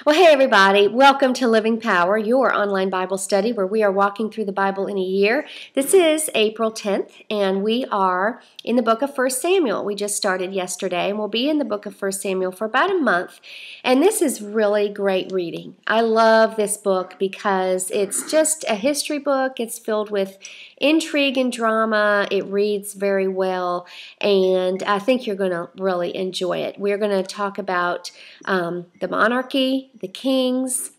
Well, hey everybody, welcome to Living Power, your online Bible study where we are walking through the Bible in a year. This is April 10th, and we are in the book of 1 Samuel. We just started yesterday, and we'll be in the book of 1 Samuel for about a month. And this is really great reading. I love this book because it's just a history book. It's filled with intrigue and drama. It reads very well, and I think you're going to really enjoy it. We're going to talk about the monarchy, the kings,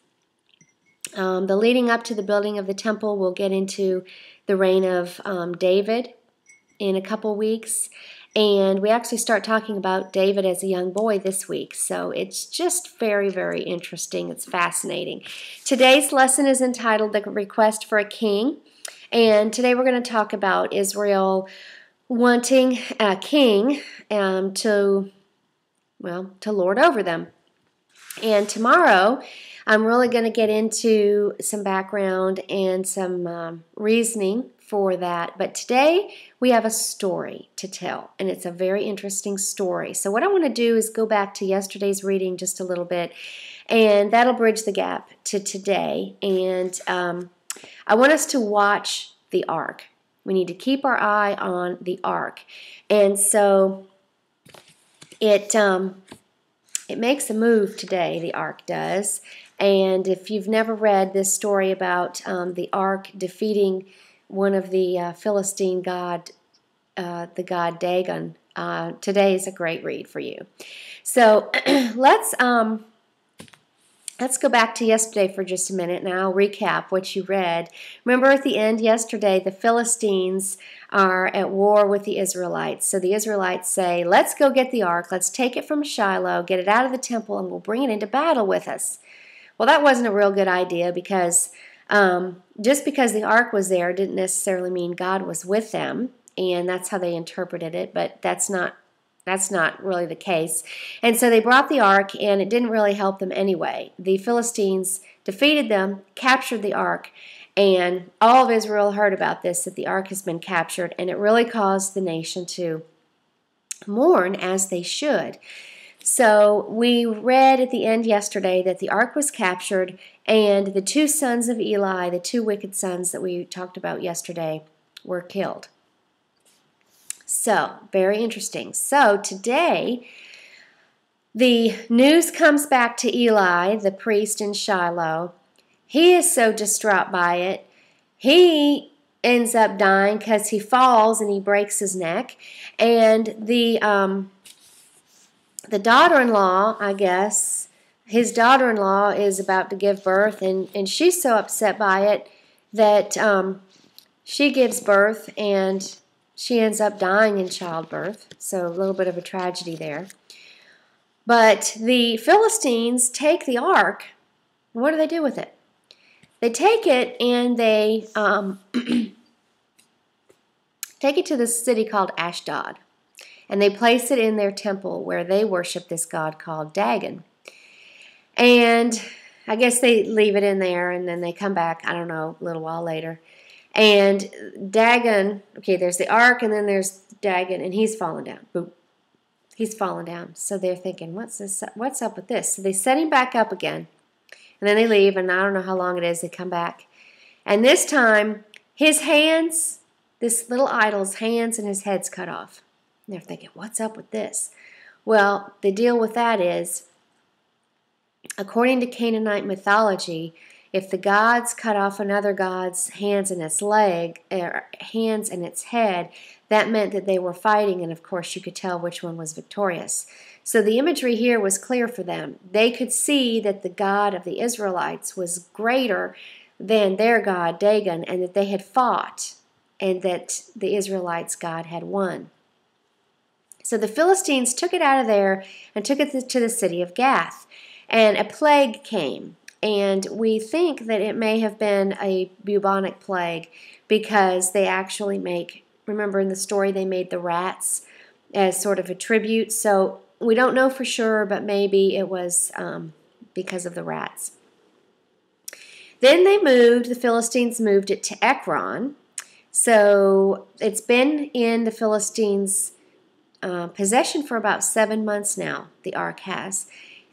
the leading up to the building of the temple. We'll get into the reign of David in a couple weeks. And we actually start talking about David as a young boy this week. So it's just very, very interesting. It's fascinating. Today's lesson is entitled The Request for a King. And today we're going to talk about Israel wanting a king to lord over them. And tomorrow, I'm really going to get into some background and some reasoning for that. But today, we have a story to tell, and it's a very interesting story. So what I want to do is go back to yesterday's reading just a little bit, and that'll bridge the gap to today. And I want us to watch the ark. We need to keep our eye on the ark. And so it makes a move today, the ark does. And if you've never read this story about the ark defeating one of the Philistine god, the god Dagon, today is a great read for you. So let's go back to yesterday for just a minute, and I'll recap what you read. Remember at the end yesterday, the Philistines are at war with the Israelites. So the Israelites say, let's go get the ark. Let's take it from Shiloh, get it out of the temple, and we'll bring it into battle with us. Well, that wasn't a real good idea because just because the ark was there didn't necessarily mean God was with them, and that's how they interpreted it, but that's not really the case. And so they brought the ark, and it didn't really help them anyway. The Philistines defeated them, captured the ark, and all of Israel heard about this, that the ark has been captured, and it really caused the nation to mourn as they should. So we read at the end yesterday that the ark was captured, and the two sons of Eli, the two wicked sons that we talked about yesterday, were killed. So, very interesting. So, today, the news comes back to Eli, the priest in Shiloh. He is so distraught by it. He ends up dying because he falls and he breaks his neck. And the daughter-in-law, I guess, his daughter-in-law is about to give birth, and she's so upset by it that she gives birth, and she ends up dying in childbirth, so a little bit of a tragedy there. But the Philistines take the ark, and what do they do with it? They take it and they take it to the city called Ashdod, and they place it in their temple where they worship this god called Dagon. And I guess they leave it in there, and then they come back, I don't know, a little while later. And Dagon, okay, there's the ark, and then there's Dagon, and he's fallen down. Boom. He's fallen down. So they're thinking, what's up with this? So they set him back up again, and then they leave, and I don't know how long it is. They come back. And this time, his hands, this little idol's hands and his head's cut off. And they're thinking, what's up with this? Well, the deal with that is, according to Canaanite mythology, if the gods cut off another god's hands and its hands and its head, that meant that they were fighting, and of course you could tell which one was victorious. So the imagery here was clear for them. They could see that the God of the Israelites was greater than their god, Dagon, and that they had fought, and that the Israelites' God had won. So the Philistines took it out of there and took it to the city of Gath, and a plague came. And we think that it may have been a bubonic plague because they actually remember in the story they made the rats as sort of a tribute. So we don't know for sure, but maybe it was because of the rats. Then the Philistines moved it to Ekron. So it's been in the Philistines' possession for about 7 months now, the ark has.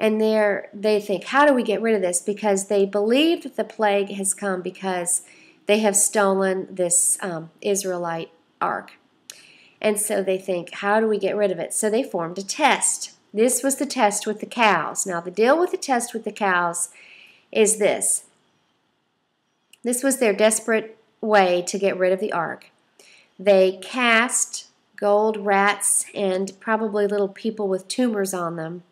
And they think, how do we get rid of this? Because they believe that the plague has come because they have stolen this Israelite ark. And so they think, how do we get rid of it? So they formed a test. This was the test with the cows. Now, the deal with the test with the cows is this. This was their desperate way to get rid of the ark. They cast gold rats and probably little people with tumors on them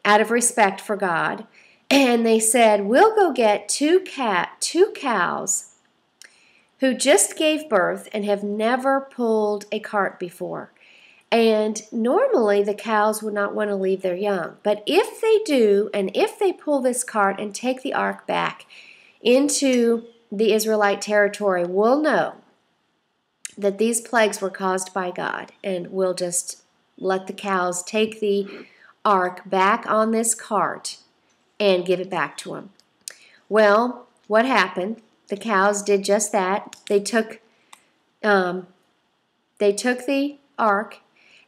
out of respect for God. And they said, we'll go get two cows who just gave birth and have never pulled a cart before. And normally the cows would not want to leave their young. But if they do, and if they pull this cart and take the ark back into the Israelite territory, we'll know that these plagues were caused by God. And we'll just let the cows take the ark back on this cart and give it back to them. Well, what happened? The cows did just that. They took the ark,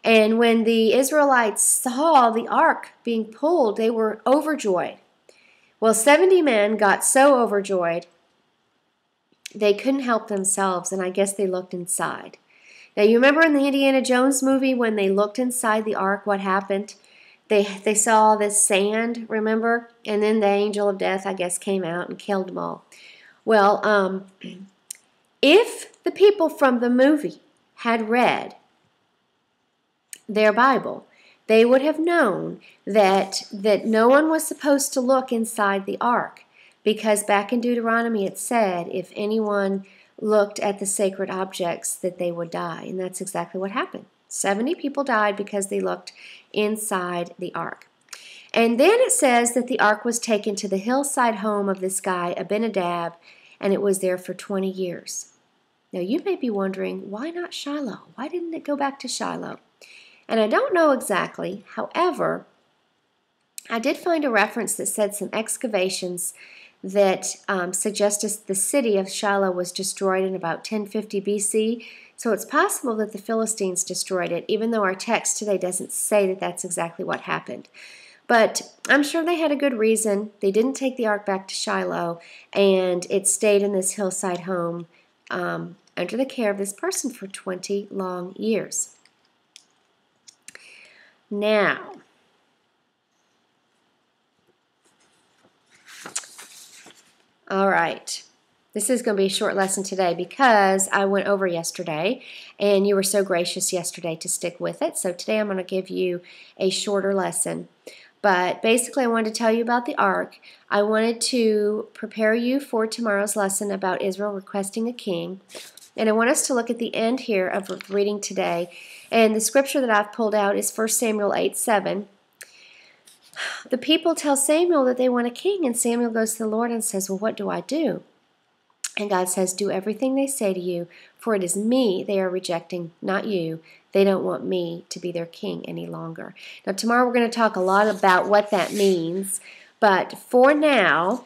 and when the Israelites saw the ark being pulled, they were overjoyed. Well, 70 men got so overjoyed they couldn't help themselves, and I guess they looked inside. Now, you remember in the Indiana Jones movie when they looked inside the ark, what happened? They saw this sand, remember? And then the angel of death, I guess, came out and killed them all. Well, if the people from the movie had read their Bible, they would have known that no one was supposed to look inside the ark, because back in Deuteronomy it said if anyone looked at the sacred objects that they would die, and that's exactly what happened. 70 people died because they looked inside the ark. And then it says that the ark was taken to the hillside home of this guy, Abinadab, and it was there for 20 years. Now you may be wondering, why not Shiloh? Why didn't it go back to Shiloh? And I don't know exactly. However, I did find a reference that said some excavations that suggested the city of Shiloh was destroyed in about 1050 BC. So it's possible that the Philistines destroyed it, even though our text today doesn't say that that's exactly what happened. But I'm sure they had a good reason. They didn't take the ark back to Shiloh, and it stayed in this hillside home under the care of this person for 20 long years. Now, all right. This is going to be a short lesson today because I went over yesterday, and you were so gracious yesterday to stick with it. So today I'm going to give you a shorter lesson. But basically I wanted to tell you about the ark. I wanted to prepare you for tomorrow's lesson about Israel requesting a king. And I want us to look at the end here of reading today. And the scripture that I've pulled out is 1 Samuel 8:7. The people tell Samuel that they want a king, and Samuel goes to the Lord and says, well, what do I do? And God says, do everything they say to you, for it is me they are rejecting, not you. They don't want me to be their king any longer. Now, tomorrow we're going to talk a lot about what that means. But for now,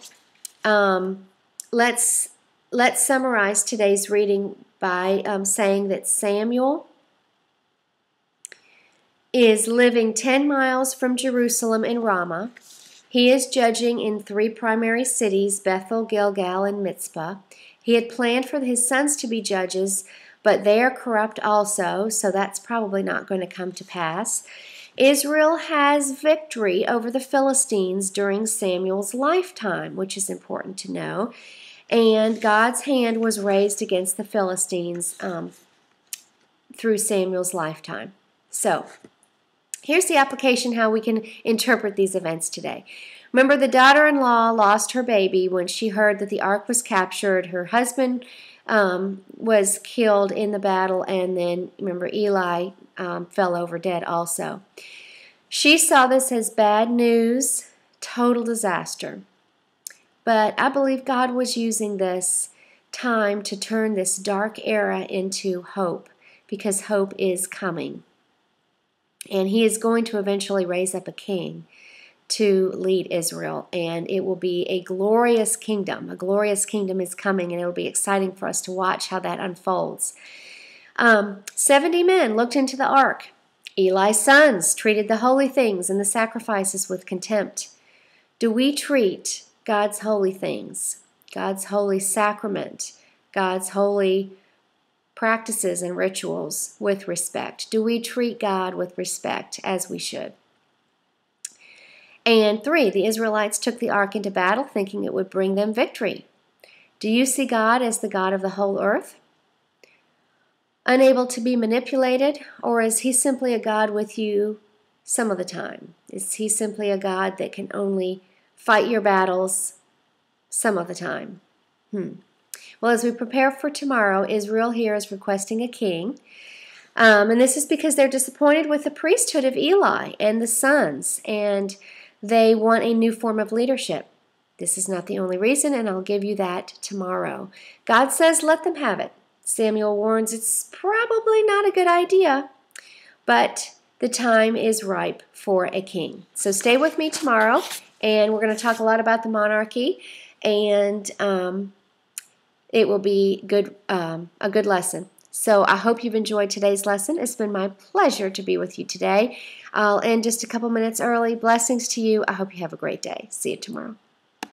let's summarize today's reading by saying that Samuel is living 10 miles from Jerusalem in Ramah. He is judging in 3 primary cities, Bethel, Gilgal, and Mizpah. He had planned for his sons to be judges, but they are corrupt also, so that's probably not going to come to pass. Israel has victory over the Philistines during Samuel's lifetime, which is important to know. And God's hand was raised against the Philistines through Samuel's lifetime. So, here's the application how we can interpret these events today. Remember, the daughter-in-law lost her baby when she heard that the ark was captured. Her husband was killed in the battle, and then, remember, Eli fell over dead also. She saw this as bad news, total disaster. But I believe God was using this time to turn this dark era into hope, because hope is coming. And he is going to eventually raise up a king to lead Israel, and it will be a glorious kingdom. A glorious kingdom is coming, and it will be exciting for us to watch how that unfolds. 70 men looked into the ark, Eli's sons treated the holy things and the sacrifices with contempt. Do we treat God's holy things, God's holy sacrament, God's holy practices and rituals with respect? Do we treat God with respect as we should? And 3, the Israelites took the ark into battle thinking it would bring them victory. Do you see God as the God of the whole earth, unable to be manipulated, or is He simply a God with you some of the time? Is He simply a God that can only fight your battles some of the time? Well, as we prepare for tomorrow, Israel here is requesting a king. And this is because they're disappointed with the priesthood of Eli and the sons, and they want a new form of leadership. This is not the only reason, and I'll give you that tomorrow. God says, let them have it. Samuel warns it's probably not a good idea, but the time is ripe for a king. So stay with me tomorrow, and we're going to talk a lot about the monarchy, and it will be a good lesson. So I hope you've enjoyed today's lesson. It's been my pleasure to be with you today. I'll end just a couple minutes early. Blessings to you. I hope you have a great day. See you tomorrow.